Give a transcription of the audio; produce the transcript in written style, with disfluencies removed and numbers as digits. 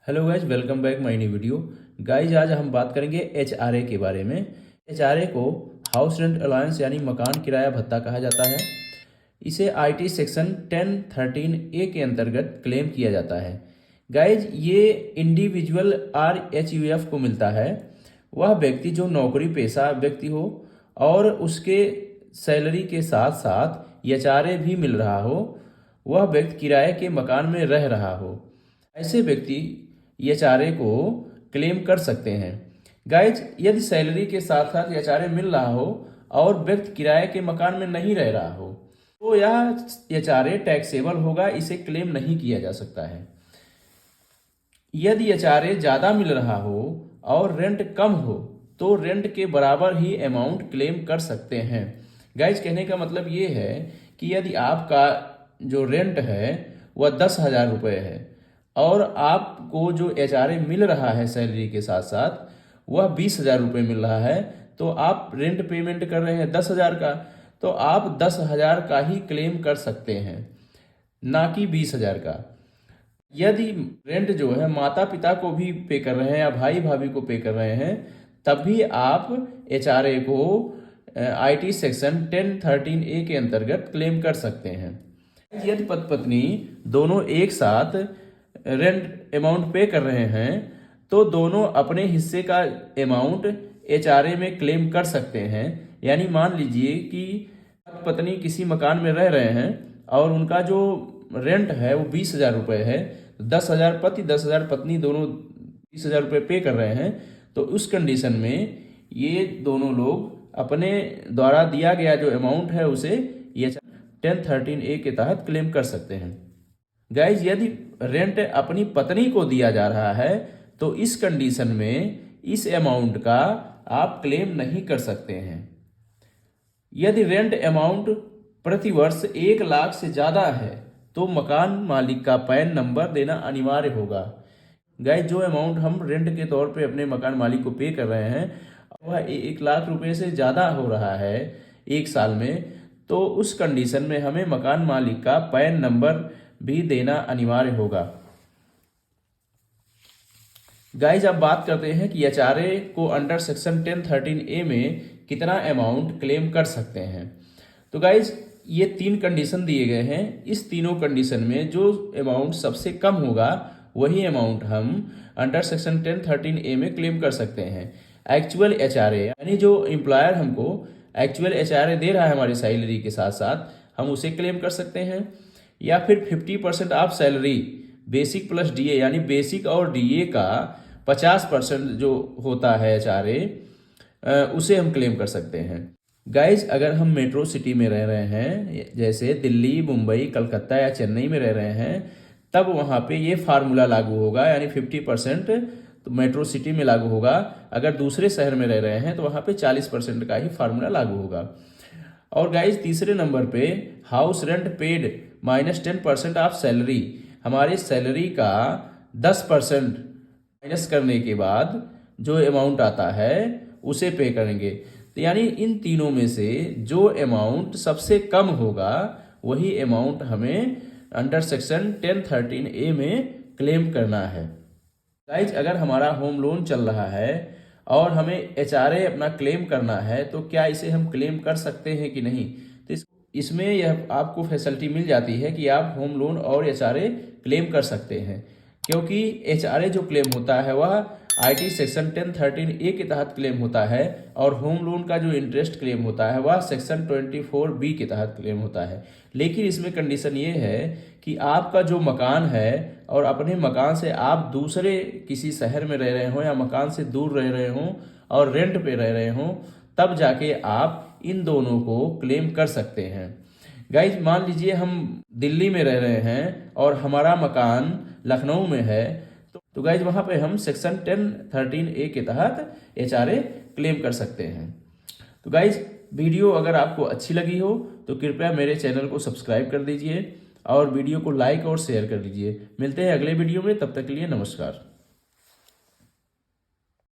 Hello guys, welcome back my new video. Guys आज हम बात करेंगे एचआरए के बारे में। एचआरए को हाउस रेंट अलाउंस यानी मकान किराया भत्ता कहा जाता है। इसे आईटी सेक्शन 1013 ए के अंतर्गत क्लेम किया जाता है। गाइज ये इंडिविजुअल आरएचयूएफ को मिलता है। वह व्यक्ति जो नौकरी पेशा व्यक्ति हो और उसके सैलरी के साथ साथ एचआरए भी मिल रहा हो, वह व्यक्ति किराए के मकान में रह रहा हो, ऐसे व्यक्ति एचआरए को क्लेम कर सकते हैं। गाइज यदि सैलरी के साथ साथ एचआरए मिल रहा हो और व्यक्ति किराए के मकान में नहीं रह रहा हो तो यह एचआरए टैक्सेबल होगा, इसे क्लेम नहीं किया जा सकता है। यदि एचआरए ज़्यादा मिल रहा हो और रेंट कम हो तो रेंट के बराबर ही अमाउंट क्लेम कर सकते हैं। गाइज कहने का मतलब ये है कि यदि आपका जो रेंट है वह 10,000 रुपये है और आपको जो एचआरए मिल रहा है सैलरी के साथ साथ वह 20,000 रुपये मिल रहा है, तो आप रेंट पेमेंट कर रहे हैं 10,000 का, तो आप 10,000 का ही क्लेम कर सकते हैं, ना कि 20,000 का। यदि रेंट जो है माता पिता को भी पे कर रहे हैं या भाई भाभी को पे कर रहे हैं, तब भी आप एचआरए को आईटी सेक्शन 1013 ए के अंतर्गत क्लेम कर सकते हैं। यदि पति पत्नी दोनों एक साथ रेंट अमाउंट पे कर रहे हैं तो दोनों अपने हिस्से का अमाउंट एचआरए में क्लेम कर सकते हैं। यानी मान लीजिए कि पत्नी किसी मकान में रह रहे हैं और उनका जो रेंट है वो 20,000 रुपये है, 10,000 पति 10,000 पत्नी दोनों 20,000 रुपये पे कर रहे हैं, तो उस कंडीशन में ये दोनों लोग अपने द्वारा दिया गया जो अमाउंट है उसे ये 1013 ए के तहत क्लेम कर सकते हैं। गाइज यदि रेंट अपनी पत्नी को दिया जा रहा है तो इस कंडीशन में इस अमाउंट का आप क्लेम नहीं कर सकते हैं। यदि रेंट अमाउंट प्रति वर्ष 1 लाख से ज़्यादा है तो मकान मालिक का पैन नंबर देना अनिवार्य होगा। गाइज जो अमाउंट हम रेंट के तौर पे अपने मकान मालिक को पे कर रहे हैं वह 1 लाख रुपए से ज़्यादा हो रहा है 1 साल में, तो उस कंडीशन में हमें मकान मालिक का पैन नंबर भी देना अनिवार्य होगा। गाइज अब बात करते हैं कि एचआरए को अंडर सेक्शन 1013 ए में कितना अमाउंट क्लेम कर सकते हैं। तो गाइज ये 3 कंडीशन दिए गए हैं। इस तीनों कंडीशन में जो अमाउंट सबसे कम होगा वही अमाउंट हम अंडर सेक्शन 1013 ए में क्लेम कर सकते हैं। एक्चुअल एचआरए यानी जो एम्प्लॉयर हमको एक्चुअल एचआरए दे रहा है हमारी सैलरी के साथ साथ, हम उसे क्लेम कर सकते हैं। या फिर 50% of salary basic plus DA यानी बेसिक और डीए का 50% जो होता है एचआरए उसे हम क्लेम कर सकते हैं। गाइज अगर हम मेट्रो सिटी में रह रहे हैं जैसे दिल्ली, मुंबई, कलकत्ता या चेन्नई में रह रहे हैं, तब वहाँ पे ये फार्मूला लागू होगा, यानी 50% तो मेट्रो सिटी में लागू होगा। अगर दूसरे शहर में रह रहे हैं तो वहाँ पे 40% का ही फार्मूला लागू होगा। और गाइज तीसरे नंबर पे house rent paid -10% of salary, हमारी सैलरी का 10% माइनस करने के बाद जो अमाउंट आता है उसे पे करेंगे। तो यानी इन तीनों में से जो अमाउंट सबसे कम होगा वही अमाउंट हमें अंडर सेक्शन 1013 ए में क्लेम करना है। गाइज अगर हमारा होम लोन चल रहा है और हमें एचआरए अपना क्लेम करना है तो क्या इसे हम क्लेम कर सकते हैं कि नहीं, तो इसमें यह आपको फैसिलिटी मिल जाती है कि आप होम लोन और एचआरए क्लेम कर सकते हैं। क्योंकि एचआरए जो क्लेम होता है वह आईटी सेक्शन 1013 ए के तहत क्लेम होता है और होम लोन का जो इंटरेस्ट क्लेम होता है वह सेक्शन 24 बी के तहत क्लेम होता है। लेकिन इसमें कंडीशन ये है कि आपका जो मकान है और अपने मकान से आप दूसरे किसी शहर में रह रहे हो या मकान से दूर रह रहे हो और रेंट पे रह रहे हो, तब जाके आप इन दोनों को क्लेम कर सकते हैं। गाइज मान लीजिए हम दिल्ली में रह रहे हैं और हमारा मकान लखनऊ में है, तो गाइज वहाँ पे हम सेक्शन 1013 ए के तहत एचआरए क्लेम कर सकते हैं। तो गाइज वीडियो अगर आपको अच्छी लगी हो तो कृपया मेरे चैनल को सब्सक्राइब कर दीजिए और वीडियो को लाइक और शेयर कर दीजिए। मिलते हैं अगले वीडियो में, तब तक के लिए नमस्कार।